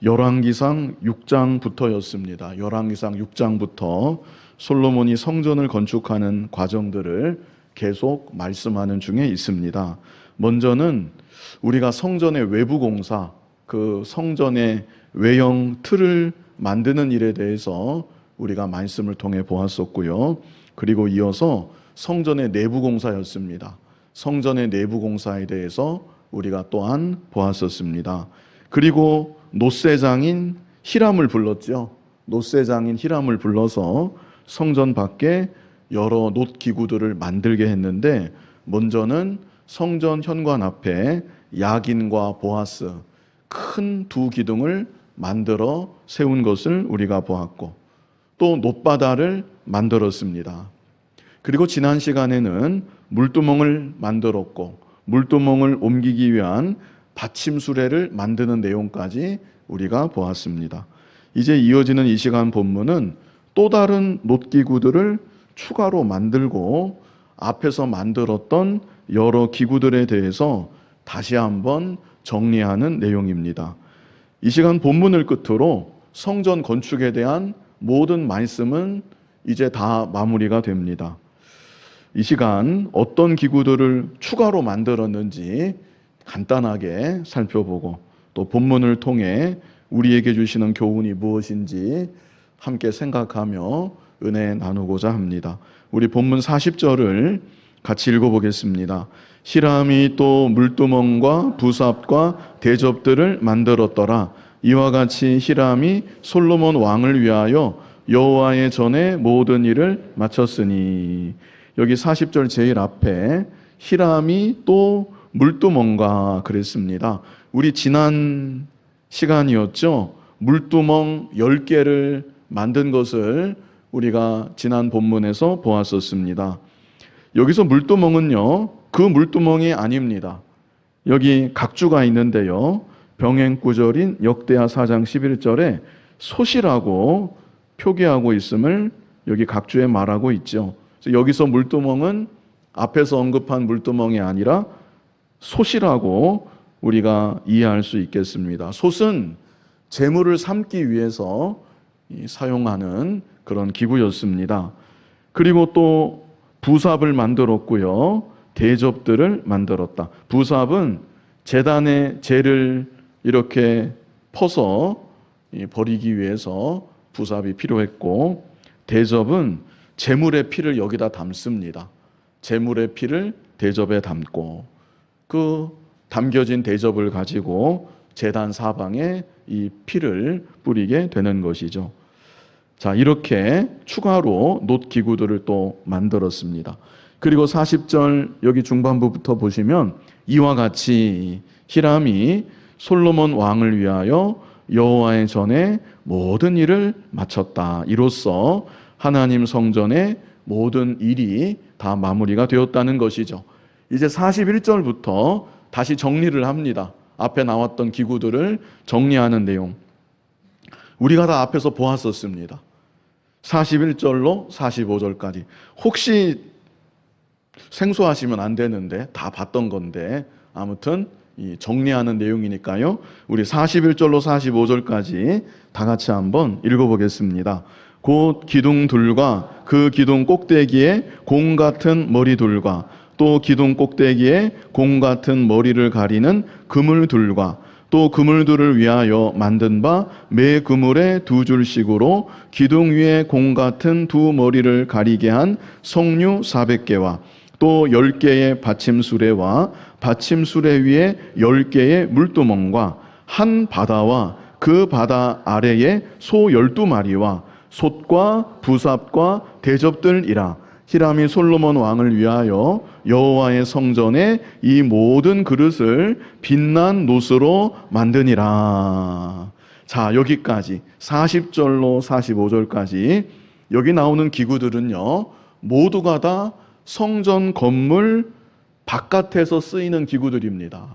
열왕기상 6장부터였습니다. 열왕기상 6장부터 솔로몬이 성전을 건축하는 과정들을 계속 말씀하는 중에 있습니다. 먼저는 우리가 성전의 외부 공사, 그 성전의 외형 틀을 만드는 일에 대해서 우리가 말씀을 통해 보았었고요. 그리고 이어서 성전의 내부 공사였습니다. 성전의 내부 공사에 대해서 우리가 또한 보았었습니다. 그리고 노쇠장인 히람을 불렀죠. 노쇠장인 히람을 불러서 성전 밖에 여러 놋기구들을 만들게 했는데, 먼저는 성전 현관 앞에 야긴과 보아스 큰 두 기둥을 만들어 세운 것을 우리가 보았고, 또 놋바다를 만들었습니다. 그리고 지난 시간에는 물두멍을 만들었고, 물두멍을 옮기기 위한 받침 수레를 만드는 내용까지 우리가 보았습니다. 이제 이어지는 이 시간 본문은 또 다른 놋기구들을 추가로 만들고 앞에서 만들었던 여러 기구들에 대해서 다시 한번 정리하는 내용입니다. 이 시간 본문을 끝으로 성전 건축에 대한 모든 말씀은 이제 다 마무리가 됩니다. 이 시간 어떤 기구들을 추가로 만들었는지 간단하게 살펴보고, 또 본문을 통해 우리에게 주시는 교훈이 무엇인지 함께 생각하며 은혜 나누고자 합니다. 우리 본문 40절을 같이 읽어보겠습니다. 히람이 또 물두멍과 부삽과 대접들을 만들었더라. 이와 같이 히람이 솔로몬 왕을 위하여 여호와의 전에 모든 일을 마쳤으니. 여기 40절 제일 앞에 히람이 또 물두멍과 그랬습니다. 우리 지난 시간이었죠. 물두멍 10개를 만든 것을 우리가 지난 본문에서 보았었습니다. 여기서 물두멍은요, 그 물두멍이 아닙니다. 여기 각주가 있는데요, 병행구절인 역대하 4장 11절에 솥이라고 표기하고 있음을 여기 각주에 말하고 있죠. 그래서 여기서 물두멍은 앞에서 언급한 물두멍이 아니라 솥이라고 우리가 이해할 수 있겠습니다. 솥은 재물을 삶기 위해서 사용하는 그런 기구였습니다. 그리고 또 부삽을 만들었고요, 대접들을 만들었다. 부삽은 제단에 재를 이렇게 퍼서 버리기 위해서 부삽이 필요했고, 대접은 제물의 피를 여기다 담습니다. 제물의 피를 대접에 담고, 그 담겨진 대접을 가지고 제단 사방에 이 피를 뿌리게 되는 것이죠. 자, 이렇게 추가로 놋기구들을 또 만들었습니다. 그리고 40절 여기 중반부부터 보시면 이와 같이 히람이 솔로몬 왕을 위하여 여호와의 전에 모든 일을 마쳤다. 이로써 하나님 성전의 모든 일이 다 마무리가 되었다는 것이죠. 이제 41절부터 다시 정리를 합니다. 앞에 나왔던 기구들을 정리하는 내용. 우리가 다 앞에서 보았었습니다. 41절로 45절까지. 혹시 생소하시면 안 되는데 다 봤던 건데, 아무튼 이 정리하는 내용이니까요. 우리 41절로 45절까지 다 같이 한번 읽어보겠습니다. 곧 기둥둘과 그 기둥 꼭대기에 공 같은 머리둘과 또 기둥 꼭대기에 공 같은 머리를 가리는 그물둘과 또 그물들을 위하여 만든 바 매 그물에 2줄씩으로 기둥 위에 공 같은 두 머리를 가리게 한 석류 400개와 또 10개의 받침수레와 받침수레 위에 10개의 물두멍과 한 바다와 그 바다 아래에 소 12마리와 솥과 부삽과 대접들이라. 히람이 솔로몬 왕을 위하여 여호와의 성전에 이 모든 그릇을 빛난 놋으로 만드니라. 자, 여기까지 40절로 45절까지 여기 나오는 기구들은요, 모두가 다 성전 건물 바깥에서 쓰이는 기구들입니다.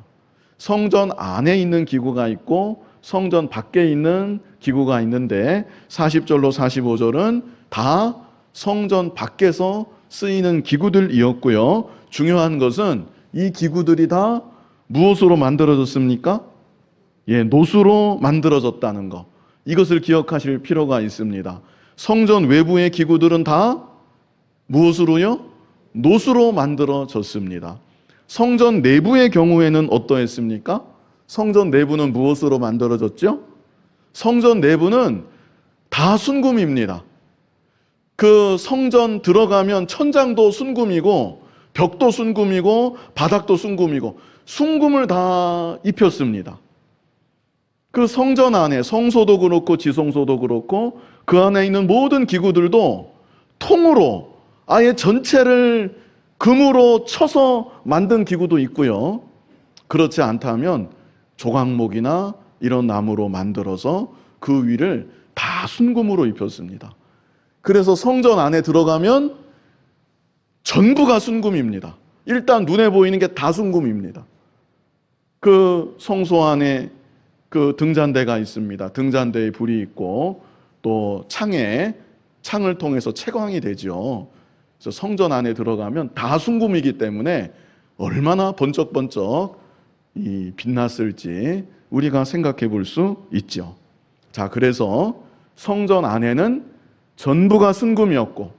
성전 안에 있는 기구가 있고 성전 밖에 있는 기구가 있는데, 40절로 45절은 다 성전 밖에서 쓰이는 기구들이었고요. 중요한 것은 이 기구들이 다 무엇으로 만들어졌습니까? 노수로 만들어졌다는 것, 이것을 기억하실 필요가 있습니다. 성전 외부의 기구들은 다 무엇으로요? 노수로 만들어졌습니다. 성전 내부의 경우에는 어떠했습니까? 성전 내부는 무엇으로 만들어졌죠? 성전 내부는 다 순금입니다. 그 성전 들어가면 천장도 순금이고 벽도 순금이고 바닥도 순금이고 순금을 다 입혔습니다. 그 성전 안에 성소도 그렇고 지성소도 그렇고 그 안에 있는 모든 기구들도 통으로 아예 전체를 금으로 쳐서 만든 기구도 있고요. 그렇지 않다면 조각목이나 이런 나무로 만들어서 그 위를 다 순금으로 입혔습니다. 그래서 성전 안에 들어가면 전부가 순금입니다. 일단 눈에 보이는 게 다 순금입니다. 그 성소 안에 그 등잔대가 있습니다. 등잔대에 불이 있고 또 창을 통해서 채광이 되죠. 그래서 성전 안에 들어가면 다 순금이기 때문에 얼마나 번쩍번쩍 빛났을지 우리가 생각해 볼 수 있죠. 자, 그래서 성전 안에는 전부가 순금이었고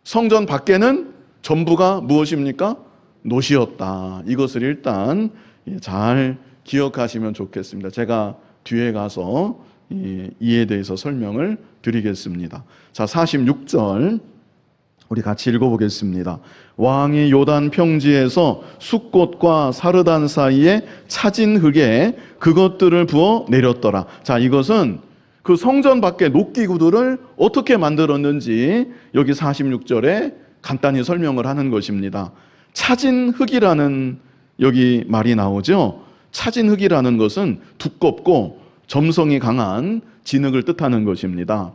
성전 밖에는 전부가 무엇입니까? 노시였다. 이것을 일단 잘 기억하시면 좋겠습니다. 제가 뒤에 가서 이에 대해서 설명을 드리겠습니다. 자, 46절 우리 같이 읽어보겠습니다. 왕이 요단 평지에서 숫꽃과 사르단 사이에 차진 흙에 그것들을 부어 내렸더라. 자, 이것은 그 성전 밖의 녹기구들을 어떻게 만들었는지 여기 46절에 간단히 설명을 하는 것입니다. 차진 흙이라는 여기 말이 나오죠. 차진 흙이라는 것은 두껍고 점성이 강한 진흙을 뜻하는 것입니다.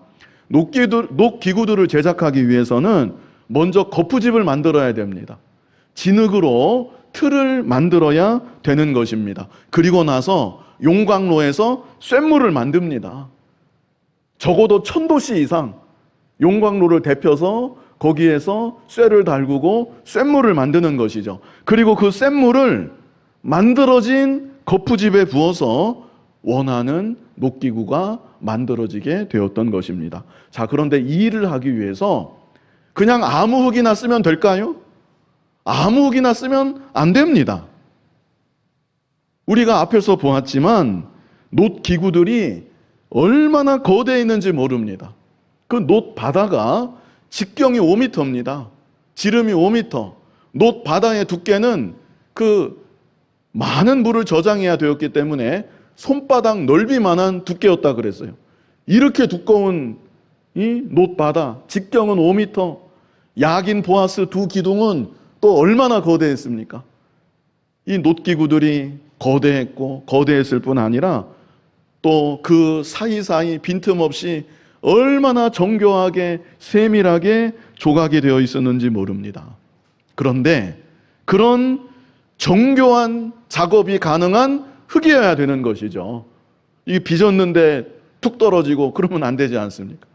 녹기구들을 제작하기 위해서는 먼저 거푸집을 만들어야 됩니다. 진흙으로 틀을 만들어야 되는 것입니다. 그리고 나서 용광로에서 쇳물을 만듭니다. 적어도 1000도씨 이상 용광로를 데펴서 거기에서 쇠를 달구고 쇳물을 만드는 것이죠. 그리고 그 쇳물을 만들어진 거푸집에 부어서 원하는 녹기구가 만들어지게 되었던 것입니다. 자, 그런데 이 일을 하기 위해서 그냥 아무 흙이나 쓰면 될까요? 아무 흙이나 쓰면 안 됩니다. 우리가 앞에서 보았지만 놋기구들이 얼마나 거대했는지 모릅니다. 그 놋 바다가 직경이 5m입니다. 지름이 5m. 놋 바다의 두께는 그 많은 물을 저장해야 되었기 때문에 손바닥 넓이만한 두께였다 그랬어요. 이렇게 두꺼운 이 놋바다, 직경은 5m, 야긴 보아스 두 기둥은 또 얼마나 거대했습니까? 이 놋기구들이 거대했고 거대했을 뿐 아니라 또 그 사이사이 빈틈없이 얼마나 정교하게 세밀하게 조각이 되어 있었는지 모릅니다. 그런데 그런 정교한 작업이 가능한 흙이어야 되는 것이죠. 이 빚었는데 툭 떨어지고 그러면 안 되지 않습니까?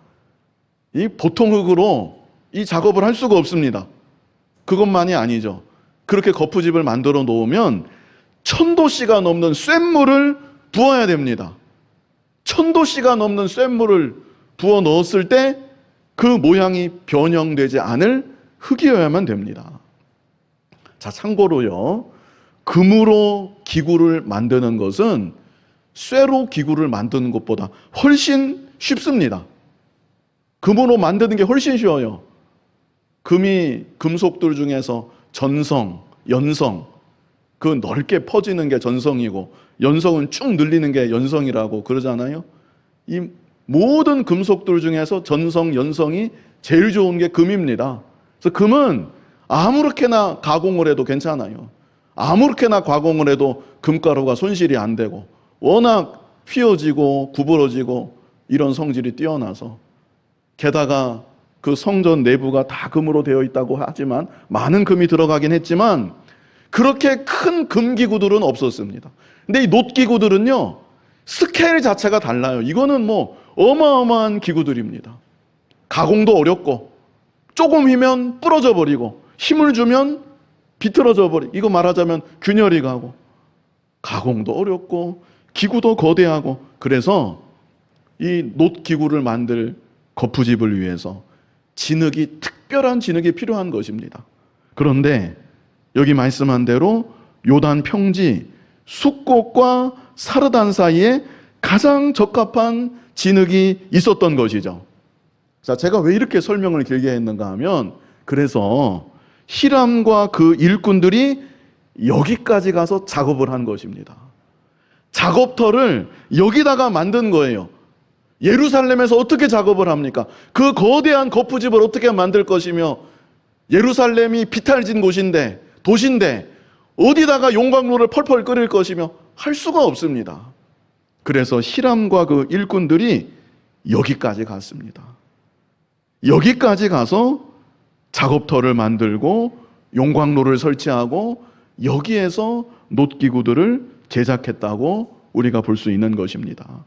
이 보통 흙으로 이 작업을 할 수가 없습니다. 그것만이 아니죠. 그렇게 거푸집을 만들어 놓으면 1000도씨가 넘는 쇳물을 부어야 됩니다. 1000도씨가 넘는 쇳물을 부어 넣었을 때 그 모양이 변형되지 않을 흙이어야만 됩니다. 자, 참고로요, 금으로 기구를 만드는 것은 쇠로 기구를 만드는 것보다 훨씬 쉽습니다. 금으로 만드는 게 훨씬 쉬워요. 금이 금속들 중에서 전성, 연성, 그 넓게 퍼지는 게 전성이고 연성은 쭉 늘리는 게 연성이라고 그러잖아요. 이 모든 금속들 중에서 전성, 연성이 제일 좋은 게 금입니다. 그래서 금은 아무렇게나 가공을 해도 괜찮아요. 아무렇게나 가공을 해도 금가루가 손실이 안 되고 워낙 휘어지고 구부러지고 이런 성질이 뛰어나서, 게다가 그 성전 내부가 다 금으로 되어 있다고 하지만 많은 금이 들어가긴 했지만 그렇게 큰 금기구들은 없었습니다. 근데 이 놋기구들은요, 스케일 자체가 달라요. 이거는 뭐 어마어마한 기구들입니다. 가공도 어렵고 조금 휘면 부러져 버리고 힘을 주면 비틀어져 버리고, 이거 말하자면 균열이 가고, 가공도 어렵고 기구도 거대하고, 그래서 이 놋 기구를 만들 거푸집을 위해서 특별한 진흙이 필요한 것입니다. 그런데 여기 말씀한 대로 요단 평지 숫꽃과 사르단 사이에 가장 적합한 진흙이 있었던 것이죠. 자, 제가 왜 이렇게 설명을 길게 했는가 하면, 그래서 히람과 그 일꾼들이 여기까지 가서 작업을 한 것입니다. 작업터를 여기다가 만든 거예요. 예루살렘에서 어떻게 작업을 합니까? 그 거대한 거푸집을 어떻게 만들 것이며, 예루살렘이 비탈진 곳인데, 도시인데 어디다가 용광로를 펄펄 끓일 것이며 할 수가 없습니다. 그래서 히람과 그 일꾼들이 여기까지 갔습니다. 여기까지 가서 작업터를 만들고 용광로를 설치하고 여기에서 놋기구들을 제작했다고 우리가 볼 수 있는 것입니다.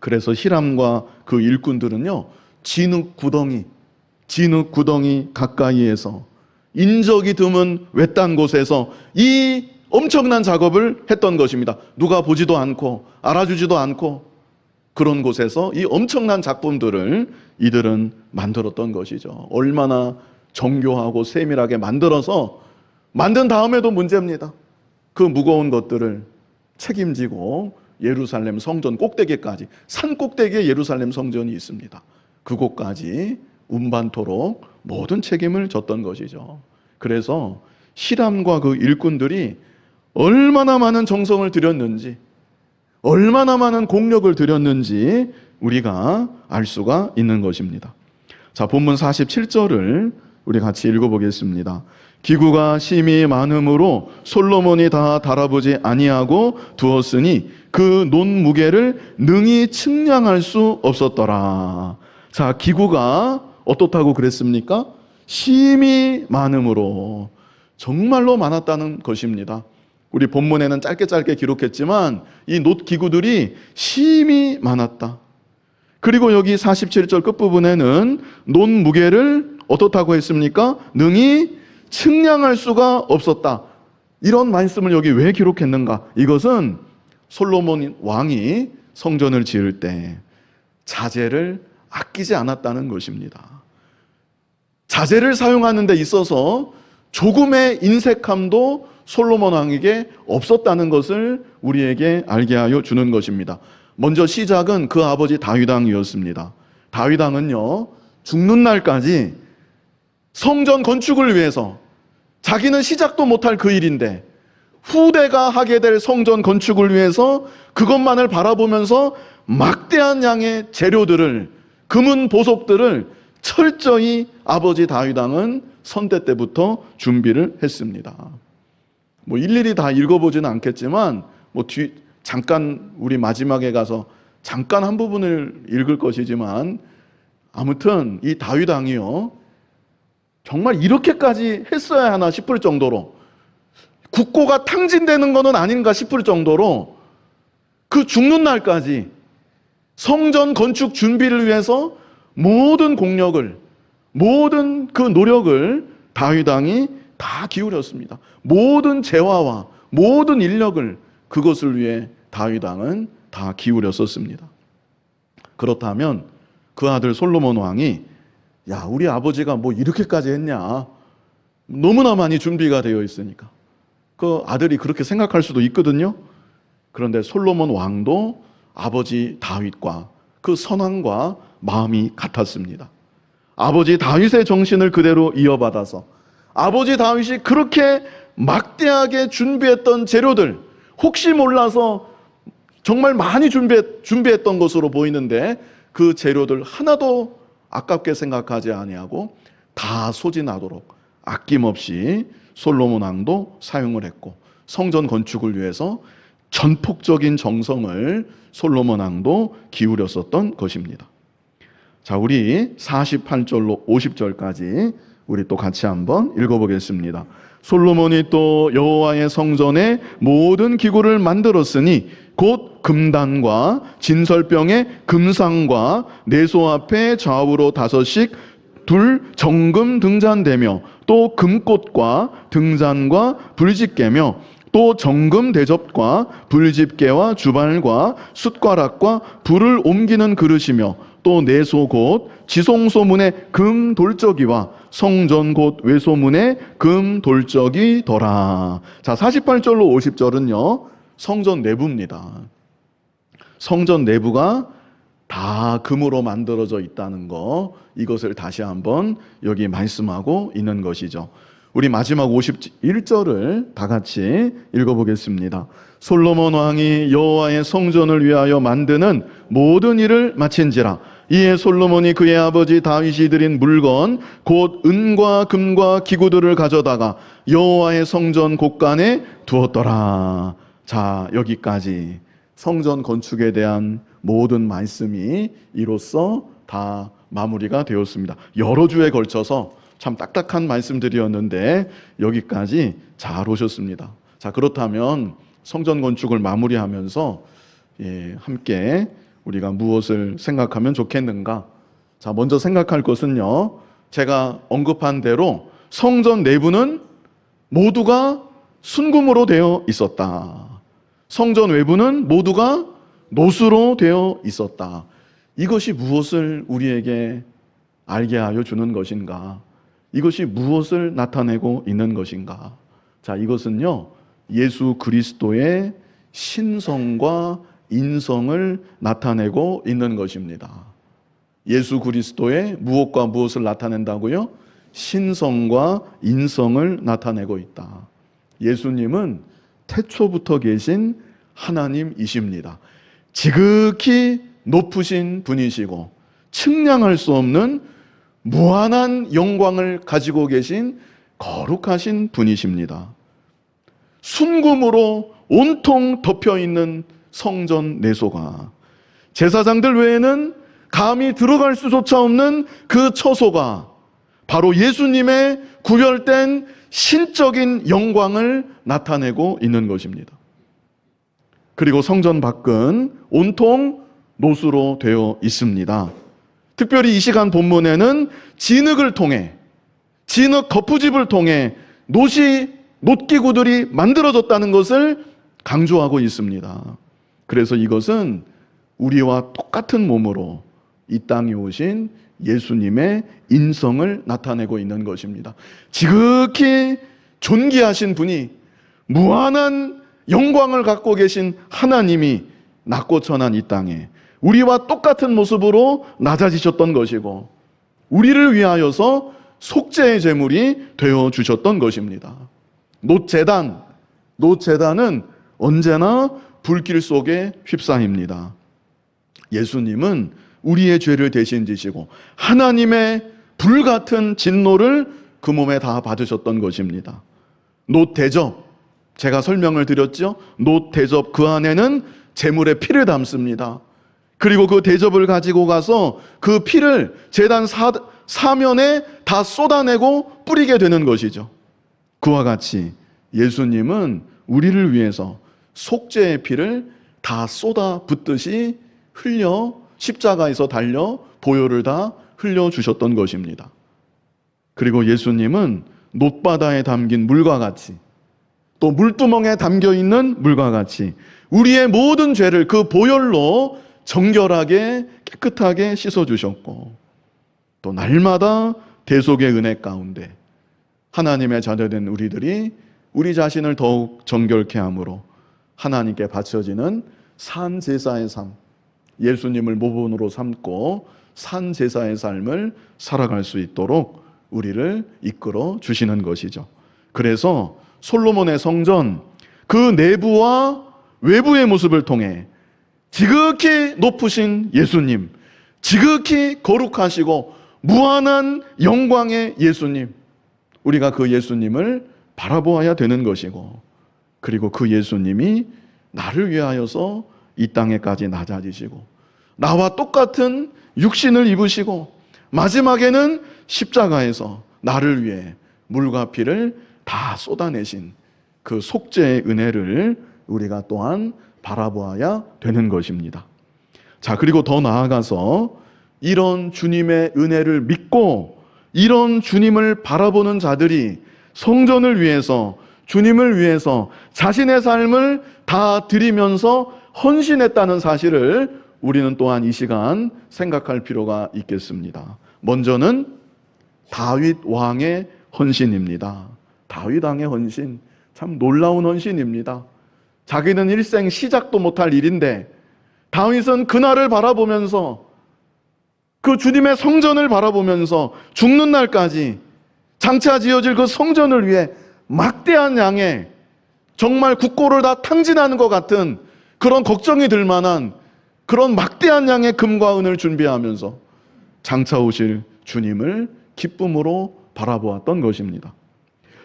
그래서 히람과 그 일꾼들은요, 진흙 구덩이 가까이에서, 인적이 드문 외딴 곳에서 이 엄청난 작업을 했던 것입니다. 누가 보지도 않고 알아주지도 않고 그런 곳에서 이 엄청난 작품들을 이들은 만들었던 것이죠. 얼마나 정교하고 세밀하게 만들어서, 만든 다음에도 문제입니다. 그 무거운 것들을 책임지고 예루살렘 성전 꼭대기까지, 산 꼭대기에 예루살렘 성전이 있습니다. 그곳까지 운반토록 모든 책임을 졌던 것이죠. 그래서 히람과 그 일꾼들이 얼마나 많은 정성을 들였는지, 얼마나 많은 공력을 들였는지 우리가 알 수가 있는 것입니다. 자, 본문 47절을 우리 같이 읽어보겠습니다. 기구가 심히 많음으로 솔로몬이 다 달아보지 아니하고 두었으니 그 놋 무게를 능히 측량할 수 없었더라. 자, 기구가 어떻다고 그랬습니까? 심히 많음으로, 정말로 많았다는 것입니다. 우리 본문에는 짧게 기록했지만 이 놋 기구들이 심히 많았다. 그리고 여기 47절 끝부분에는 놋 무게를 어떻다고 했습니까? 능히 측량할 수가 없었다. 이런 말씀을 여기 왜 기록했는가? 이것은 솔로몬 왕이 성전을 지을 때 자재를 아끼지 않았다는 것입니다. 자재를 사용하는 데 있어서 조금의 인색함도 솔로몬 왕에게 없었다는 것을 우리에게 알게 하여 주는 것입니다. 먼저 시작은 그 아버지 다윗 왕이었습니다. 다윗 왕은요, 죽는 날까지 성전 건축을 위해서, 자기는 시작도 못할 그 일인데 후대가 하게 될 성전 건축을 위해서 그것만을 바라보면서 막대한 양의 재료들을, 금은 보석들을 철저히 아버지 다윗 왕은 선대 때부터 준비를 했습니다. 일일이 다 읽어보지는 않겠지만 잠깐 우리 마지막에 가서 잠깐 한 부분을 읽을 것이지만, 아무튼 이 다윗 왕이요, 정말 이렇게까지 했어야 하나 싶을 정도로, 국고가 탕진되는 것은 아닌가 싶을 정도로 그 죽는 날까지 성전 건축 준비를 위해서 모든 공력을, 모든 그 노력을 다윗 왕이 다 기울였습니다. 모든 재화와 모든 인력을 그것을 위해 다윗 왕은 다 기울였었습니다. 그렇다면 그 아들 솔로몬 왕이, 야, 우리 아버지가 이렇게까지 했냐, 너무나 많이 준비가 되어 있으니까, 그 아들이 그렇게 생각할 수도 있거든요. 그런데 솔로몬 왕도 아버지 다윗과 그 선왕과 마음이 같았습니다. 아버지 다윗의 정신을 그대로 이어받아서 아버지 다윗이 그렇게 막대하게 준비했던 재료들, 혹시 몰라서 정말 많이 준비했던 것으로 보이는데 그 재료들 하나도 아깝게 생각하지 아니하고 다 소진하도록 아낌없이 솔로몬 왕도 사용을 했고, 성전 건축을 위해서 전폭적인 정성을 솔로몬 왕도 기울였었던 것입니다. 자, 우리 48절로 50절까지 우리 또 같이 한번 읽어보겠습니다. 솔로몬이 또 여호와의 성전에 모든 기구를 만들었으니 곧 금단과 진설병의 금상과 내소 앞에 좌우로 5씩 둘 정금 등잔대며 또 금꽃과 등잔과 불집게며 또 정금 대접과 불집게와 주발과 숫가락과 불을 옮기는 그릇이며 또 내소 곧 지성소문의 금 돌적이와 성전 곧 외소문의 금 돌적이더라. 자, 48절로 50절은요 성전 내부입니다. 성전 내부가 다 금으로 만들어져 있다는 거, 이것을 다시 한번 여기 말씀하고 있는 것이죠. 우리 마지막 51절을 다 같이 읽어보겠습니다. 솔로몬 왕이 여호와의 성전을 위하여 만드는 모든 일을 마친지라. 이에 솔로몬이 그의 아버지 다윗이 드린 물건 곧 은과 금과 기구들을 가져다가 여호와의 성전 곳간에 두었더라. 자, 여기까지 성전 건축에 대한 모든 말씀이 이로써 다 마무리가 되었습니다. 여러 주에 걸쳐서 참 딱딱한 말씀들이었는데 여기까지 잘 오셨습니다. 자, 그렇다면 성전 건축을 마무리하면서 함께 우리가 무엇을 생각하면 좋겠는가? 자, 먼저 생각할 것은요, 제가 언급한 대로 성전 내부는 모두가 순금으로 되어 있었다. 성전 외부는 모두가 노수로 되어 있었다. 이것이 무엇을 우리에게 알게 하여 주는 것인가? 이것이 무엇을 나타내고 있는 것인가? 자, 이것은요, 예수 그리스도의 신성과 인성을 나타내고 있는 것입니다. 예수 그리스도의 무엇과 무엇을 나타낸다고요? 신성과 인성을 나타내고 있다. 예수님은 태초부터 계신 하나님이십니다. 지극히 높으신 분이시고 측량할 수 없는 무한한 영광을 가지고 계신 거룩하신 분이십니다. 순금으로 온통 덮여 있는 성전 내소가, 제사장들 외에는 감히 들어갈 수조차 없는 그 처소가 바로 예수님의 구별된 신적인 영광을 나타내고 있는 것입니다. 그리고 성전 밖은 온통 노수로 되어 있습니다. 특별히 이 시간 본문에는 진흙을 통해, 진흙 거푸집을 통해 놋기구들이 만들어졌다는 것을 강조하고 있습니다. 그래서 이것은 우리와 똑같은 몸으로 이 땅에 오신 예수님의 인성을 나타내고 있는 것입니다. 지극히 존귀하신 분이, 무한한 영광을 갖고 계신 하나님이 낮고 천한 이 땅에 우리와 똑같은 모습으로 낮아지셨던 것이고, 우리를 위하여서 속죄의 제물이 되어 주셨던 것입니다. 놋제단은 언제나 불길 속에 휩싸입니다. 예수님은 우리의 죄를 대신 지시고 하나님의 불같은 진노를 그 몸에 다 받으셨던 것입니다. 놋대접, 제가 설명을 드렸죠. 놋대접, 그 안에는 제물의 피를 담습니다. 그리고 그 대접을 가지고 가서 그 피를 제단 사면에 다 쏟아내고 뿌리게 되는 것이죠. 그와 같이 예수님은 우리를 위해서 속죄의 피를 다 쏟아 붓듯이 흘려, 십자가에서 달려 보혈을 다 흘려주셨던 것입니다. 그리고 예수님은 놋바다에 담긴 물과 같이, 또 물두멍에 담겨있는 물과 같이 우리의 모든 죄를 그 보혈로 정결하게 깨끗하게 씻어주셨고, 또 날마다 대속의 은혜 가운데 하나님의 자녀된 우리들이 우리 자신을 더욱 정결케 함으로 하나님께 바쳐지는 산제사의 삶, 예수님을 모본으로 삼고 산제사의 삶을 살아갈 수 있도록 우리를 이끌어 주시는 것이죠. 그래서 솔로몬의 성전, 그 내부와 외부의 모습을 통해 지극히 높으신 예수님, 지극히 거룩하시고 무한한 영광의 예수님, 우리가 그 예수님을 바라보아야 되는 것이고, 그리고 그 예수님이 나를 위하여서 이 땅에까지 낮아지시고 나와 똑같은 육신을 입으시고 마지막에는 십자가에서 나를 위해 물과 피를 다 쏟아내신 그 속죄의 은혜를 우리가 또한 바라보아야 되는 것입니다. 자, 그리고 더 나아가서 이런 주님의 은혜를 믿고 이런 주님을 바라보는 자들이 성전을 위해서 주님을 위해서 자신의 삶을 다 드리면서 헌신했다는 사실을 우리는 또한 이 시간 생각할 필요가 있겠습니다. 먼저는 다윗 왕의 헌신입니다. 다윗 왕의 헌신, 참 놀라운 헌신입니다. 자기는 일생 시작도 못할 일인데 다윗은 그날을 바라보면서, 그 주님의 성전을 바라보면서 죽는 날까지 장차 지어질 그 성전을 위해 막대한 양의, 정말 국고를 다 탕진하는 것 같은 그런 걱정이 들 만한 그런 막대한 양의 금과 은을 준비하면서 장차 오실 주님을 기쁨으로 바라보았던 것입니다.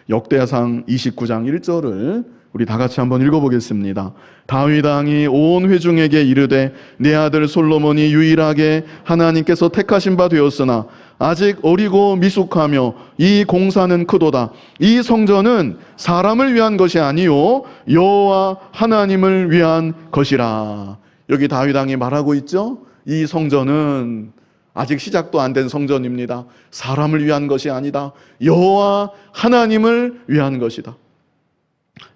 역대하상 29장 1절을 우리 다 같이 한번 읽어보겠습니다. 다윗 왕이 온 회중에게 이르되 내 아들 솔로몬이 유일하게 하나님께서 택하신 바 되었으나 아직 어리고 미숙하며 이 공사는 크도다. 이 성전은 사람을 위한 것이 아니요 여호와 하나님을 위한 것이라. 여기 다윗 왕이 말하고 있죠. 이 성전은 아직 시작도 안 된 성전입니다. 사람을 위한 것이 아니다. 여호와 하나님을 위한 것이다.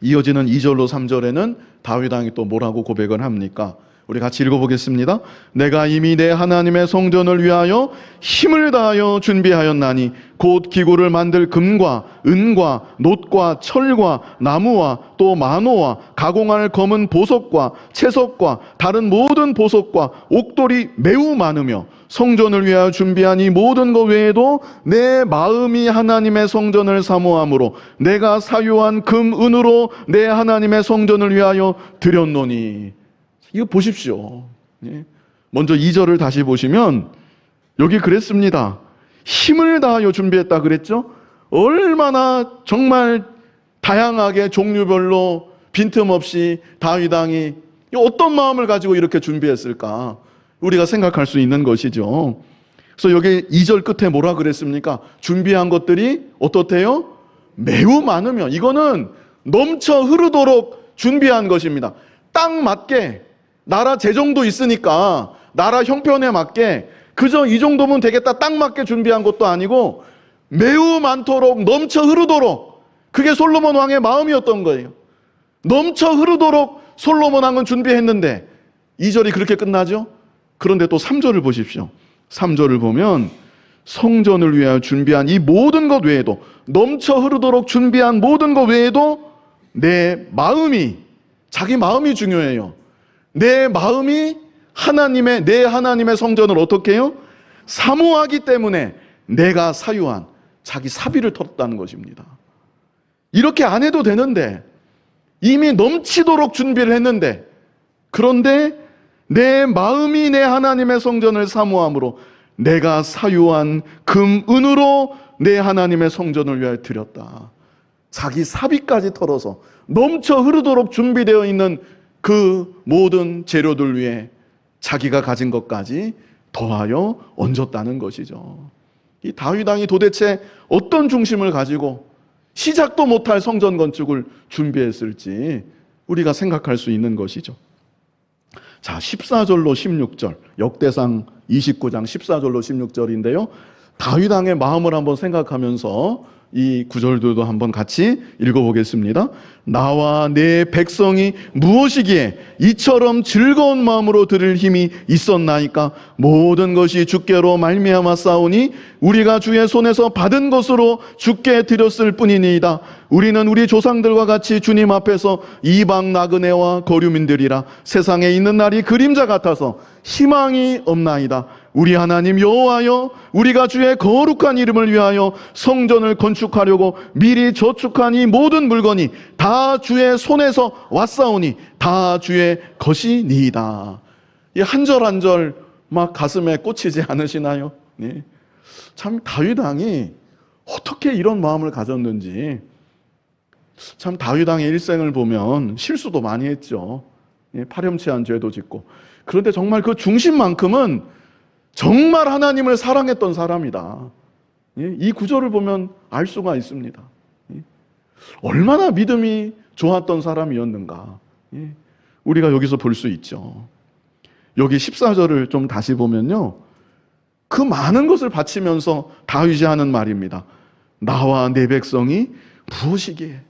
이어지는 2절로 3절에는 다윗 왕이 또 뭐라고 고백을 합니까? 우리 같이 읽어보겠습니다. 내가 이미 내 하나님의 성전을 위하여 힘을 다하여 준비하였나니 곧 기구를 만들 금과 은과 놋과 철과 나무와 또 만호와 가공할 검은 보석과 채석과 다른 모든 보석과 옥돌이 매우 많으며 성전을 위하여 준비한 이 모든 것 외에도 내 마음이 하나님의 성전을 사모함으로 내가 사유한 금, 은으로 내 하나님의 성전을 위하여 드렸노니. 이거 보십시오. 먼저 2절을 다시 보시면 여기 그랬습니다. 힘을 다하여 준비했다 그랬죠? 얼마나 정말 다양하게 종류별로 빈틈없이 다윗 왕이 어떤 마음을 가지고 이렇게 준비했을까? 우리가 생각할 수 있는 것이죠. 그래서 여기 2절 끝에 뭐라 그랬습니까? 준비한 것들이 어떻대요? 매우 많으며, 이거는 넘쳐 흐르도록 준비한 것입니다. 딱 맞게, 나라 재정도 있으니까 나라 형편에 맞게 그저 이 정도면 되겠다 딱 맞게 준비한 것도 아니고 매우 많도록 넘쳐 흐르도록, 그게 솔로몬 왕의 마음이었던 거예요. 넘쳐 흐르도록 솔로몬 왕은 준비했는데 2절이 그렇게 끝나죠. 그런데 또 3절을 보십시오. 3절을 보면 성전을 위하여 준비한 이 모든 것 외에도, 넘쳐 흐르도록 준비한 모든 것 외에도 내 마음이, 자기 마음이 중요해요. 내 마음이 내 하나님의 성전을 어떻게 해요? 사모하기 때문에 내가 사유한 자기 사비를 털었다는 것입니다. 이렇게 안 해도 되는데, 이미 넘치도록 준비를 했는데, 그런데 내 마음이 내 하나님의 성전을 사모함으로 내가 사유한 금, 은으로 내 하나님의 성전을 위하여 드렸다. 자기 사비까지 털어서 넘쳐 흐르도록 준비되어 있는 그 모든 재료들 위에 자기가 가진 것까지 더하여 얹었다는 것이죠. 이 다윗 왕이 도대체 어떤 중심을 가지고 시작도 못할 성전 건축을 준비했을지 우리가 생각할 수 있는 것이죠. 자, 14절로 16절, 역대상 29장 14절로 16절인데요. 다윗 왕의 마음을 한번 생각하면서 이 구절들도 한번 같이 읽어보겠습니다. 나와 내 백성이 무엇이기에 이처럼 즐거운 마음으로 들을 힘이 있었나이까? 모든 것이 주께로 말미암아 싸우니 우리가 주의 손에서 받은 것으로 주께 드렸을 뿐이니이다. 우리는 우리 조상들과 같이 주님 앞에서 이방 나그네와 거류민들이라. 세상에 있는 날이 그림자 같아서 희망이 없나이다. 우리 하나님 여호와여, 우리가 주의 거룩한 이름을 위하여 성전을 건축하려고 미리 저축한 이 모든 물건이 다 주의 손에서 왔사오니 다 주의 것이니이다. 이 한 절 한 절 막 가슴에 꽂히지 않으시나요? 네. 참 다윗 왕이 어떻게 이런 마음을 가졌는지, 참 다윗 왕의 일생을 보면 실수도 많이 했죠. 파렴치한 죄도 짓고. 그런데 정말 그 중심만큼은 정말 하나님을 사랑했던 사람이다. 이 구절을 보면 알 수가 있습니다. 얼마나 믿음이 좋았던 사람이었는가, 우리가 여기서 볼 수 있죠. 여기 14절을 좀 다시 보면요, 그 많은 것을 바치면서 다윗이 하는 말입니다. 나와 내 백성이 무엇이기에,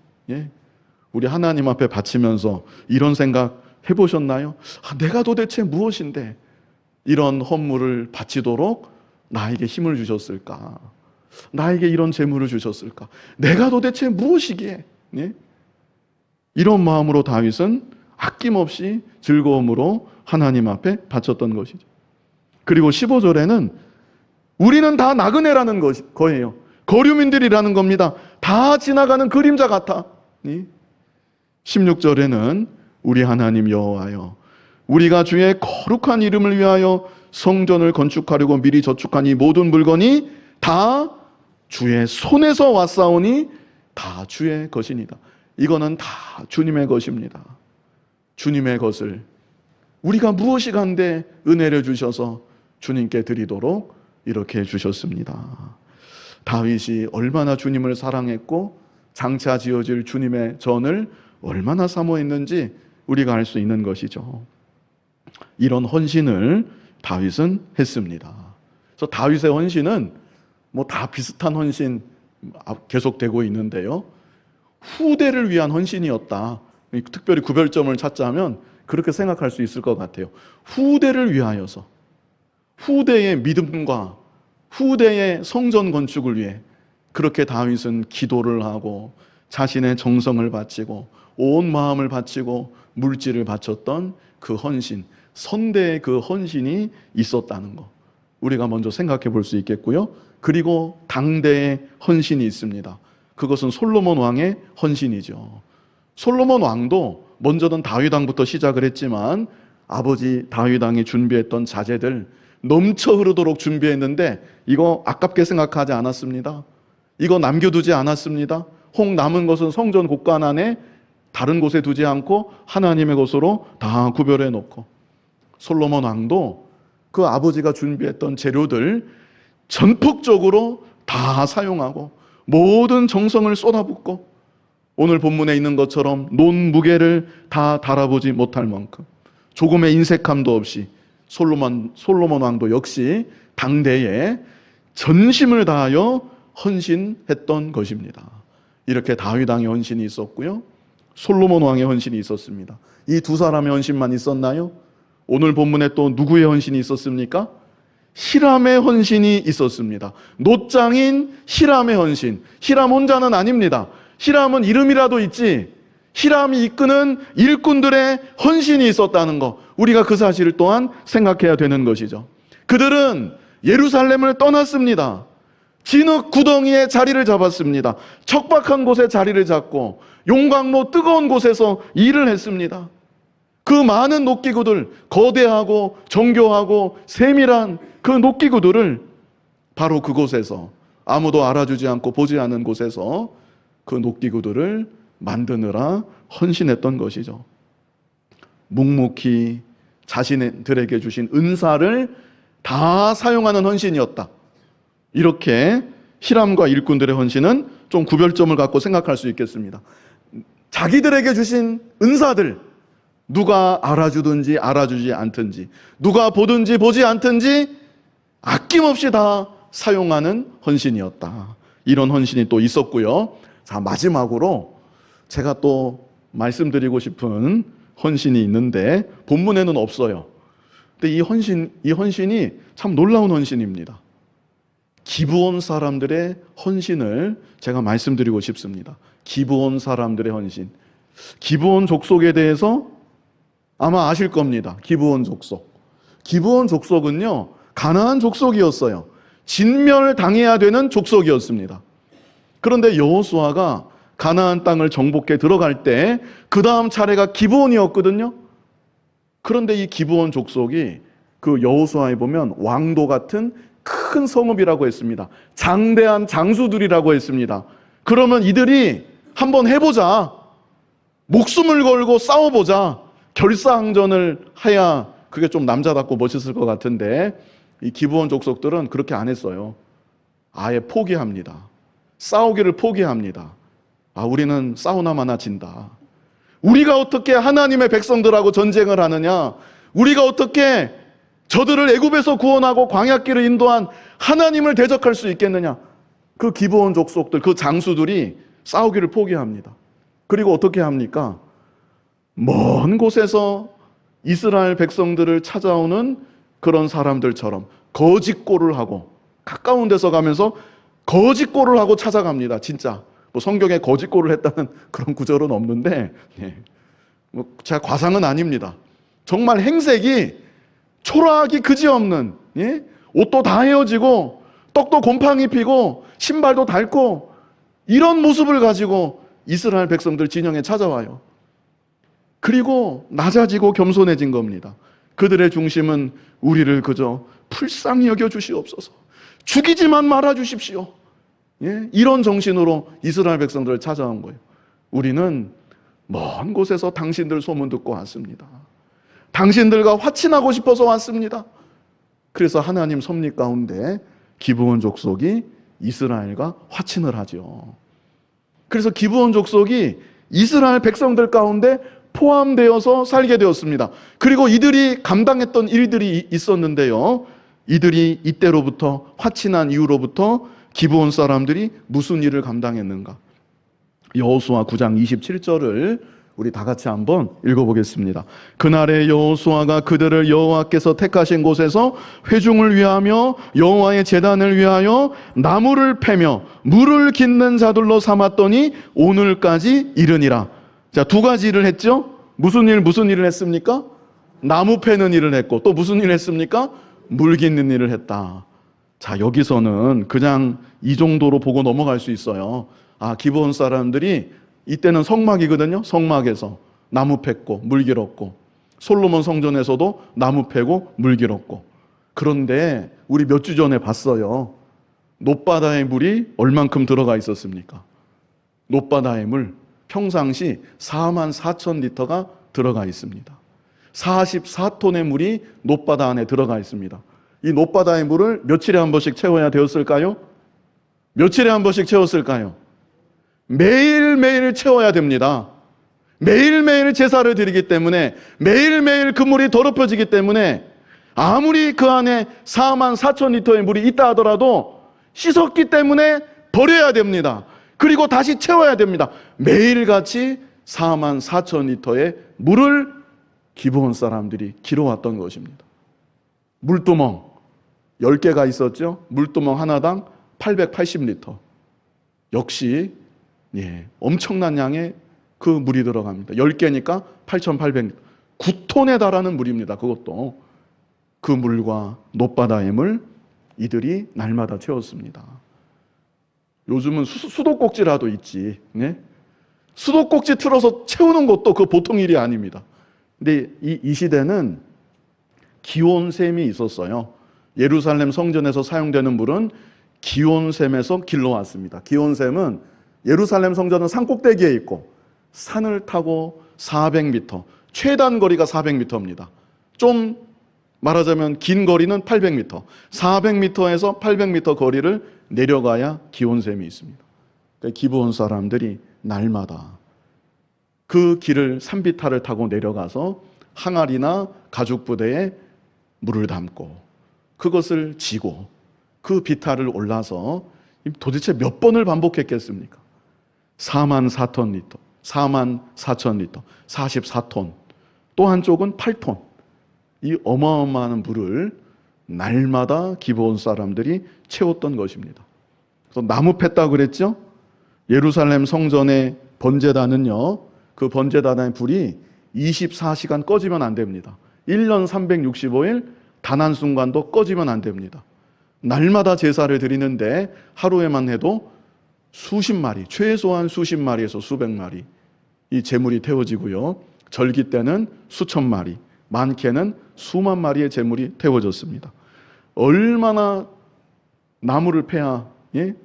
우리 하나님 앞에 바치면서 이런 생각 해보셨나요? 내가 도대체 무엇인데 이런 헌물을 바치도록 나에게 힘을 주셨을까? 나에게 이런 재물을 주셨을까? 내가 도대체 무엇이기에? 네? 이런 마음으로 다윗은 아낌없이 즐거움으로 하나님 앞에 바쳤던 것이죠. 그리고 15절에는 우리는 다 나그네라는 거예요. 거류민들이라는 겁니다. 다 지나가는 그림자 같아. 16절에는 우리 하나님 여호와여, 우리가 주의 거룩한 이름을 위하여 성전을 건축하려고 미리 저축한 이 모든 물건이 다 주의 손에서 왔사오니 다 주의 것이니다. 이거는 다 주님의 것입니다. 주님의 것을 우리가 무엇이 간데 은혜를 주셔서 주님께 드리도록 이렇게 해주셨습니다. 다윗이 얼마나 주님을 사랑했고 장차 지어질 주님의 전을 얼마나 사모했는지 우리가 알 수 있는 것이죠. 이런 헌신을 다윗은 했습니다. 그래서 다윗의 헌신은 뭐 다 비슷한 헌신 계속되고 있는데요. 후대를 위한 헌신이었다. 특별히 구별점을 찾자면 그렇게 생각할 수 있을 것 같아요. 후대를 위하여서, 후대의 믿음과 후대의 성전 건축을 위해 그렇게 다윗은 기도를 하고 자신의 정성을 바치고 온 마음을 바치고 물질을 바쳤던 그 헌신, 선대의 그 헌신이 있었다는 것, 우리가 먼저 생각해 볼 수 있겠고요. 그리고 당대의 헌신이 있습니다. 그것은 솔로몬 왕의 헌신이죠. 솔로몬 왕도 먼저는 다윗 왕부터 시작을 했지만 아버지 다윗 왕이 준비했던 자재들 넘쳐 흐르도록 준비했는데 이거 아깝게 생각하지 않았습니다. 이거 남겨두지 않았습니다. 혹 남은 것은 성전 곳간 안에 다른 곳에 두지 않고 하나님의 것으로 다 구별해 놓고, 솔로몬 왕도 그 아버지가 준비했던 재료들 전폭적으로 다 사용하고 모든 정성을 쏟아붓고 오늘 본문에 있는 것처럼 논 무게를 다 달아보지 못할 만큼 조금의 인색함도 없이 솔로몬 왕도 역시 당대에 전심을 다하여 헌신했던 것입니다. 이렇게 다윗 왕의 헌신이 있었고요, 솔로몬 왕의 헌신이 있었습니다. 이 두 사람의 헌신만 있었나요? 오늘 본문에 또 누구의 헌신이 있었습니까? 히람의 헌신이 있었습니다. 놋장인 히람의 헌신. 히람 혼자는 아닙니다. 히람은 이름이라도 있지, 히람이 이끄는 일꾼들의 헌신이 있었다는 것, 우리가 그 사실을 또한 생각해야 되는 것이죠. 그들은 예루살렘을 떠났습니다. 진흙 구덩이에 자리를 잡았습니다. 척박한 곳에 자리를 잡고 용광로 뜨거운 곳에서 일을 했습니다. 그 많은 녹기구들, 거대하고 정교하고 세밀한 그 녹기구들을 바로 그곳에서, 아무도 알아주지 않고 보지 않은 곳에서 그 녹기구들을 만드느라 헌신했던 것이죠. 묵묵히 자신들에게 주신 은사를 다 사용하는 헌신이었다. 이렇게 히람과 일꾼들의 헌신은 좀 구별점을 갖고 생각할 수 있겠습니다. 자기들에게 주신 은사들, 누가 알아주든지 알아주지 않든지, 누가 보든지 보지 않든지 아낌없이 다 사용하는 헌신이었다. 이런 헌신이 또 있었고요. 자, 마지막으로 제가 또 말씀드리고 싶은 헌신이 있는데 본문에는 없어요. 근데 이 헌신이 참 놀라운 헌신입니다. 기브온 사람들의 헌신을 제가 말씀드리고 싶습니다. 기브온 사람들의 헌신. 기브온 족속에 대해서 아마 아실 겁니다. 기브온 족속. 기브온 족속은요, 가나안 족속이었어요. 진멸당해야 되는 족속이었습니다. 그런데 여호수아가 가나안 땅을 정복해 들어갈 때 그 다음 차례가 기브온이었거든요. 그런데 이 기브온 족속이 그 여호수아에 보면 왕도 같은 큰 성읍이라고 했습니다. 장대한 장수들이라고 했습니다. 그러면 이들이 한번 해보자, 목숨을 걸고 싸워보자, 결사항전을 해야 그게 좀 남자답고 멋있을 것 같은데 이 기브온 족속들은 그렇게 안 했어요. 아예 포기합니다. 싸우기를 포기합니다. 우리는 싸우나마나 진다. 우리가 어떻게 하나님의 백성들하고 전쟁을 하느냐, 우리가 어떻게 저들을 애굽에서 구원하고 광야길을 인도한 하나님을 대적할 수 있겠느냐. 그 기브온 족속들, 그 장수들이 싸우기를 포기합니다. 그리고 어떻게 합니까? 먼 곳에서 이스라엘 백성들을 찾아오는 그런 사람들처럼 거짓골을 하고 가까운 데서 가면서 거짓골을 하고 찾아갑니다. 진짜 뭐 성경에 거짓골을 했다는 그런 구절은 없는데 뭐 제가 과상은 아닙니다. 정말 행색이 초라하기 그지없는, 옷도 다 헤어지고 떡도 곰팡이 피고 신발도 닳고 이런 모습을 가지고 이스라엘 백성들 진영에 찾아와요. 그리고 낮아지고 겸손해진 겁니다. 그들의 중심은 우리를 그저 불쌍히 여겨 주시옵소서, 죽이지만 말아 주십시오, 이런 정신으로 이스라엘 백성들을 찾아온 거예요. 우리는 먼 곳에서 당신들 소문 듣고 왔습니다. 당신들과 화친하고 싶어서 왔습니다. 그래서 하나님 섭리 가운데 기브온 족속이 이스라엘과 화친을 하죠. 그래서 기브온 족속이 이스라엘 백성들 가운데 포함되어서 살게 되었습니다. 그리고 이들이 감당했던 일들이 있었는데요, 이들이 이때로부터 화친한 이후로부터 기브온 사람들이 무슨 일을 감당했는가? 여호수아 9장 27절을 우리 다 같이 한번 읽어보겠습니다. 그날에 여호수아가 그들을 여호와께서 택하신 곳에서 회중을 위하며 여호와의 제단을 위하여 나무를 패며 물을 깃는 자들로 삼았더니 오늘까지 이르니라. 자, 두 가지 일을 했죠. 무슨 일을 했습니까? 나무 패는 일을 했고, 또 무슨 일을 했습니까? 물 깃는 일을 했다. 자, 여기서는 그냥 이 정도로 보고 넘어갈 수 있어요. 아, 기브온 사람들이 이때는 성막이거든요. 성막에서 나무 팼고 물 길었고, 솔로몬 성전에서도 나무 패고 물 길었고. 그런데 우리 몇 주 전에 봤어요. 놋바다의 물이 얼만큼 들어가 있었습니까? 놋바다의 물 평상시 44,000리터가 들어가 있습니다. 44톤의 물이 놋바다 안에 들어가 있습니다. 이 놋바다의 물을 며칠에 한 번씩 채워야 되었을까요? 며칠에 한 번씩 채웠을까요? 매일매일 채워야 됩니다. 매일매일 제사를 드리기 때문에, 매일매일 그 물이 더럽혀지기 때문에 아무리 그 안에 44,000리터의 물이 있다 하더라도 씻었기 때문에 버려야 됩니다. 그리고 다시 채워야 됩니다. 매일같이 44,000리터의 물을 기브온 사람들이 길어왔던 것입니다. 물두멍 10개가 있었죠. 물두멍 하나당 880리터. 역시 엄청난 양의 그 물이 들어갑니다. 10개니까 8,800리터. 9톤에 달하는 물입니다. 그것도. 그 물과 놋바다의 물 이들이 날마다 채웠습니다. 요즘은 수도꼭지라도 있지. 수도꼭지 틀어서 채우는 것도 그 보통 일이 아닙니다. 근데 이 시대는 기온샘이 있었어요. 예루살렘 성전에서 사용되는 물은 기온샘에서 길러왔습니다. 기온샘은 예루살렘 성전은 산 꼭대기에 있고 산을 타고 400m, 최단 거리가 400m입니다. 좀 말하자면 긴 거리는 800m, 400m에서 800m 거리를 내려가야 기온샘이 있습니다. 그러니까 기브온 사람들이 날마다 그 길을 산비탈을 타고 내려가서 항아리나 가죽부대에 물을 담고 그것을 지고 그 비탈을 올라서 도대체 몇 번을 반복했겠습니까? 44,000리터, 44,000리터, 44톤, 또 한쪽은 8톤. 이 어마어마한 물을 날마다 기브온 사람들이 채웠던 것입니다. 그래서 나무 팼다고 그랬죠? 예루살렘 성전의 번제단은요, 그 번제단의 불이 24시간 꺼지면 안 됩니다. 1년 365일 단 한순간도 꺼지면 안 됩니다. 날마다 제사를 드리는데 하루에만 해도 수십 마리, 최소한 수십 마리에서 수백 마리 이 제물이 태워지고요. 절기 때는 수천 마리, 많게는 수만 마리의 제물이 태워졌습니다. 얼마나 나무를 패야,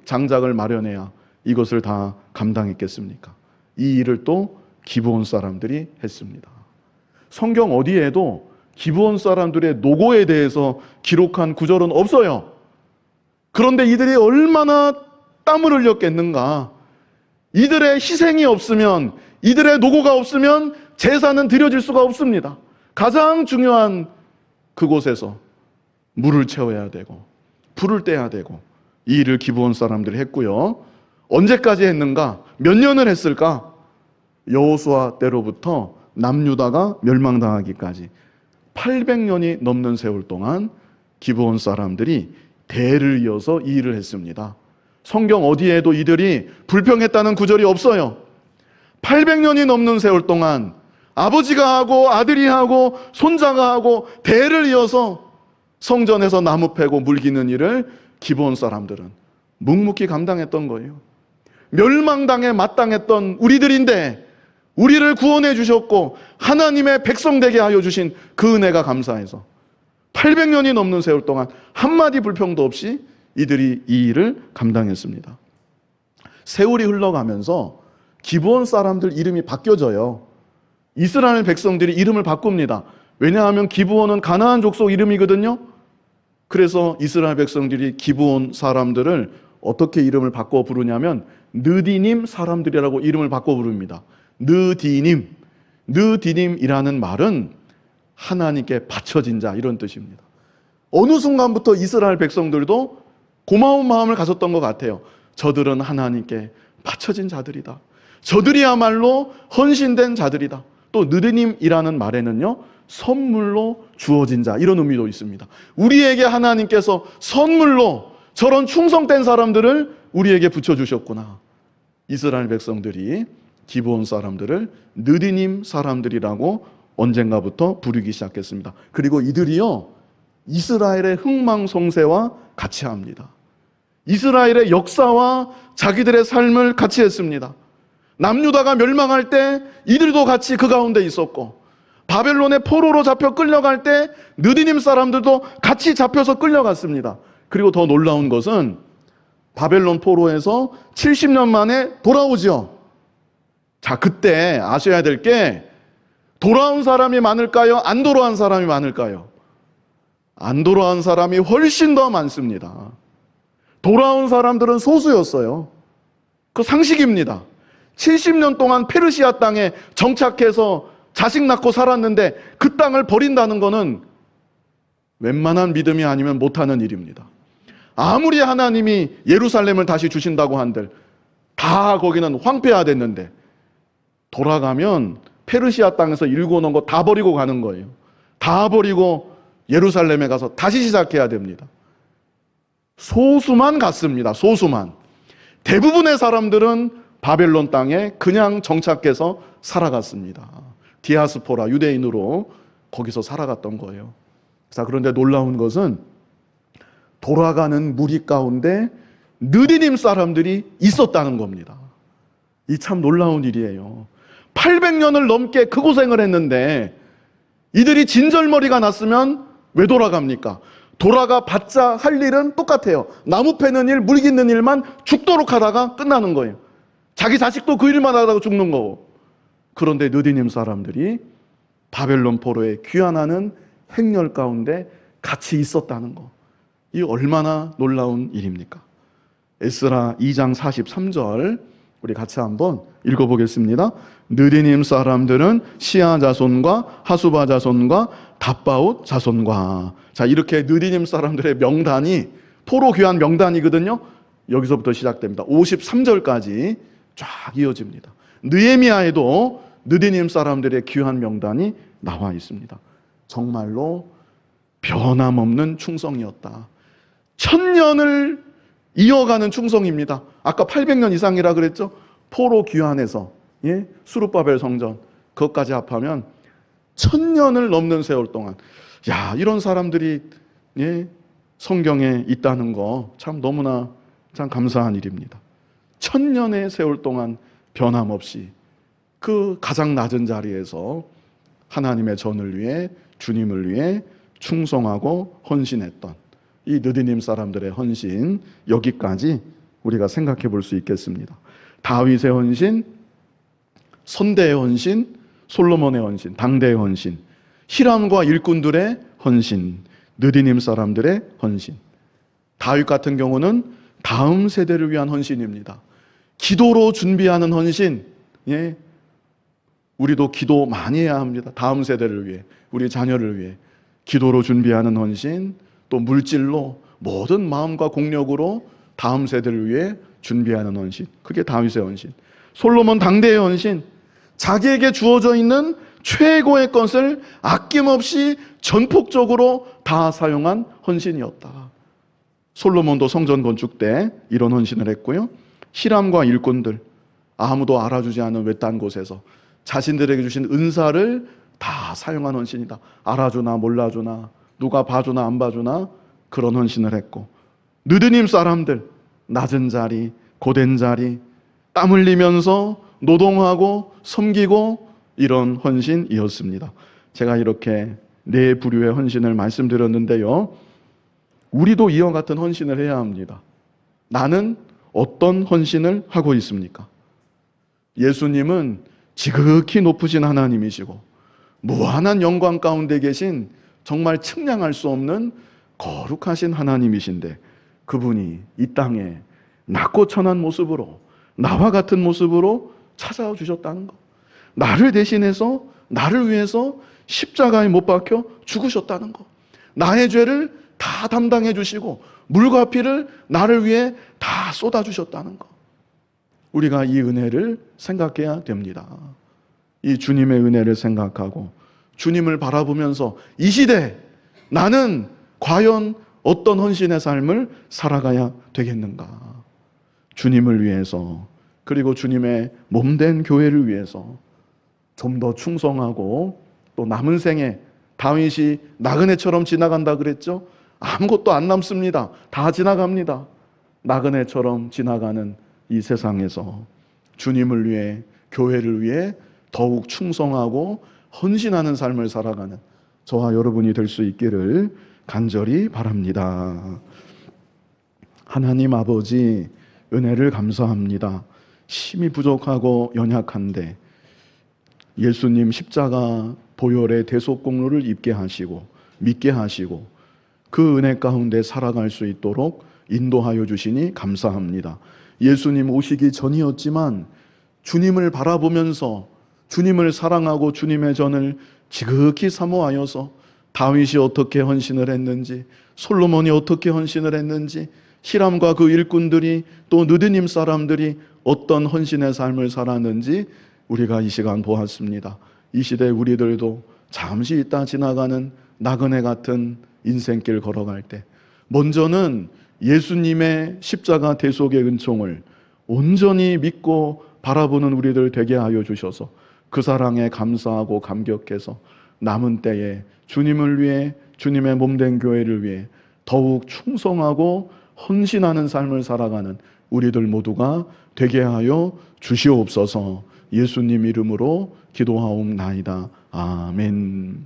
장작을 마련해야 이것을 다 감당했겠습니까? 이 일을 또 기브온 사람들이 했습니다. 성경 어디에도 기브온 사람들의 노고에 대해서 기록한 구절은 없어요. 그런데 이들이 얼마나 땀을 흘렸겠는가. 이들의 희생이 없으면, 이들의 노고가 없으면 제사는 드려질 수가 없습니다. 가장 중요한 그곳에서 물을 채워야 되고 불을 떼야 되고 이 일을 기브온 사람들이 했고요. 언제까지 했는가? 몇 년을 했을까? 여호수아 때로부터 남유다가 멸망당하기까지 800년이 넘는 세월 동안 기브온 사람들이 대를 이어서 이 일을 했습니다. 성경 어디에도 이들이 불평했다는 구절이 없어요. 800년이 넘는 세월 동안 아버지가 하고 아들이 하고 손자가 하고 대를 이어서 성전에서 나무 패고 물기는 일을 기브온 사람들은 묵묵히 감당했던 거예요. 멸망당에 마땅했던 우리들인데 우리를 구원해 주셨고 하나님의 백성 되게 하여 주신 그 은혜가 감사해서 800년이 넘는 세월 동안 한마디 불평도 없이 이들이 이 일을 감당했습니다. 세월이 흘러가면서 기브온 사람들 이름이 바뀌어져요. 이스라엘 백성들이 이름을 바꿉니다. 왜냐하면 기브온은 가나안 족속 이름이거든요. 그래서 이스라엘 백성들이 기브온 사람들을 어떻게 이름을 바꿔 부르냐면 느디님 사람들이라고 이름을 바꿔 부릅니다. 느디님이라는 말은 하나님께 바쳐진 자 이런 뜻입니다. 어느 순간부터 이스라엘 백성들도 고마운 마음을 가졌던 것 같아요. 저들은 하나님께 바쳐진 자들이다. 저들이야말로 헌신된 자들이다. 또 느디님이라는 말에는요, 선물로 주어진 자 이런 의미도 있습니다. 우리에게 하나님께서 선물로 저런 충성된 사람들을 우리에게 붙여주셨구나. 이스라엘 백성들이 기브온 사람들을 느디님 사람들이라고 언젠가부터 부르기 시작했습니다. 그리고 이들이요, 이스라엘의 흥망성쇠와 같이 합니다. 이스라엘의 역사와 자기들의 삶을 같이 했습니다. 남유다가 멸망할 때 이들도 같이 그 가운데 있었고, 바벨론의 포로로 잡혀 끌려갈 때 느디님 사람들도 같이 잡혀서 끌려갔습니다. 그리고 더 놀라운 것은 바벨론 포로에서 70년 만에 돌아오죠. 자, 그때 아셔야 될 게 돌아온 사람이 많을까요? 안 돌아온 사람이 많을까요? 안 돌아온 사람이 훨씬 더 많습니다. 돌아온 사람들은 소수였어요. 그 상식입니다. 70년 동안 페르시아 땅에 정착해서 자식 낳고 살았는데 그 땅을 버린다는 것은 웬만한 믿음이 아니면 못하는 일입니다. 아무리 하나님이 예루살렘을 다시 주신다고 한들 다 거기는 황폐화됐는데 돌아가면 페르시아 땅에서 일궈 놓은 거 다 버리고 가는 거예요. 다 버리고 예루살렘에 가서 다시 시작해야 됩니다. 소수만 갔습니다. 소수만. 대부분의 사람들은 바벨론 땅에 그냥 정착해서 살아갔습니다. 디아스포라, 유대인으로 거기서 살아갔던 거예요. 자, 그런데 놀라운 것은 돌아가는 무리 가운데 느디님 사람들이 있었다는 겁니다. 이 참 놀라운 일이에요. 800년을 넘게 그 고생을 했는데 이들이 진절머리가 났으면 왜 돌아갑니까? 돌아가 봤자 할 일은 똑같아요. 나무 패는 일, 물 깃는 일만 죽도록 하다가 끝나는 거예요. 자기 자식도 그 일만 하다가 죽는 거고. 그런데 느디님 사람들이 바벨론 포로에 귀환하는 행렬 가운데 같이 있었다는 거. 이 얼마나 놀라운 일입니까? 에스라 2장 43절 우리 같이 한번 읽어보겠습니다. 느디님 사람들은 시아 자손과 하수바 자손과 답바옷 자손과. 자, 이렇게 느디님 사람들의 명단이 포로 귀환 명단이거든요. 여기서부터 시작됩니다. 53절까지 쫙 이어집니다. 느헤미야에도 느디님 사람들의 귀환 명단이 나와 있습니다. 정말로 변함없는 충성이었다. 1000년을 이어가는 충성입니다. 아까 800년 이상이라 그랬죠? 포로 귀환해서 수룹바벨 성전 그것까지 합하면 1000년을 넘는 세월 동안, 야, 이런 사람들이 성경에 있다는 거 참 너무나 참 감사한 일입니다. 1000년의 세월 동안 변함없이 그 가장 낮은 자리에서 하나님의 전을 위해, 주님을 위해 충성하고 헌신했던 이 느디님 사람들의 헌신, 여기까지 우리가 생각해 볼 수 있겠습니다. 다윗의 헌신, 선대의 헌신, 솔로몬의 헌신, 당대의 헌신, 히람과 일꾼들의 헌신, 느디님 사람들의 헌신. 다윗 같은 경우는 다음 세대를 위한 헌신입니다. 기도로 준비하는 헌신. 우리도 기도 많이 해야 합니다. 다음 세대를 위해, 우리 자녀를 위해 기도로 준비하는 헌신, 또 물질로 모든 마음과 공력으로 다음 세대를 위해 준비하는 헌신. 그게 다윗의 헌신. 솔로몬 당대의 헌신, 자기에게 주어져 있는 최고의 것을 아낌없이 전폭적으로 다 사용한 헌신이었다. 솔로몬도 성전 건축 때 이런 헌신을 했고요. 히람과 일꾼들, 아무도 알아주지 않은 외딴 곳에서 자신들에게 주신 은사를 다 사용한 헌신이다. 알아주나 몰라주나 누가 봐주나 안 봐주나 그런 헌신을 했고, 느드님 사람들 낮은 자리, 고된 자리, 땀 흘리면서 노동하고 섬기고 이런 헌신이었습니다. 제가 이렇게 네 부류의 헌신을 말씀드렸는데요. 우리도 이와 같은 헌신을 해야 합니다. 나는 어떤 헌신을 하고 있습니까? 예수님은 지극히 높으신 하나님이시고 무한한 영광 가운데 계신 정말 측량할 수 없는 거룩하신 하나님이신데, 그분이 이 땅에 낮고 천한 모습으로 나와 같은 모습으로 찾아와 주셨다는 것, 나를 대신해서 나를 위해서 십자가에 못 박혀 죽으셨다는 것, 나의 죄를 다 담당해 주시고 물과 피를 나를 위해 다 쏟아 주셨다는 것, 우리가 이 은혜를 생각해야 됩니다. 이 주님의 은혜를 생각하고 주님을 바라보면서 이 시대 나는 과연 어떤 헌신의 삶을 살아가야 되겠는가? 주님을 위해서, 그리고 주님의 몸된 교회를 위해서 좀 더 충성하고, 또 남은 생에 다윗이 나그네처럼 지나간다 그랬죠? 아무것도 안 남습니다. 다 지나갑니다. 나그네처럼 지나가는 이 세상에서 주님을 위해, 교회를 위해 더욱 충성하고 헌신하는 삶을 살아가는 저와 여러분이 될 수 있기를 간절히 바랍니다. 하나님 아버지, 은혜를 감사합니다. 심히 부족하고 연약한데 예수님 십자가 보혈의 대속 공로를 입게 하시고 믿게 하시고 그 은혜 가운데 살아갈 수 있도록 인도하여 주시니 감사합니다. 예수님 오시기 전이었지만 주님을 바라보면서 주님을 사랑하고 주님의 전을 지극히 사모하여서 다윗이 어떻게 헌신을 했는지, 솔로몬이 어떻게 헌신을 했는지, 히람과 그 일꾼들이, 또 느드님 사람들이 어떤 헌신의 삶을 살았는지 우리가 이 시간 보았습니다. 이 시대 우리들도 잠시 있다 지나가는 나그네 같은 인생길 걸어갈 때 먼저는 예수님의 십자가 대속의 은총을 온전히 믿고 바라보는 우리들 되게 하여 주셔서 그 사랑에 감사하고 감격해서 남은 때에 주님을 위해, 주님의 몸된 교회를 위해 더욱 충성하고 헌신하는 삶을 살아가는 우리들 모두가 되게 하여 주시옵소서. 예수님 이름으로 기도하옵나이다. 아멘.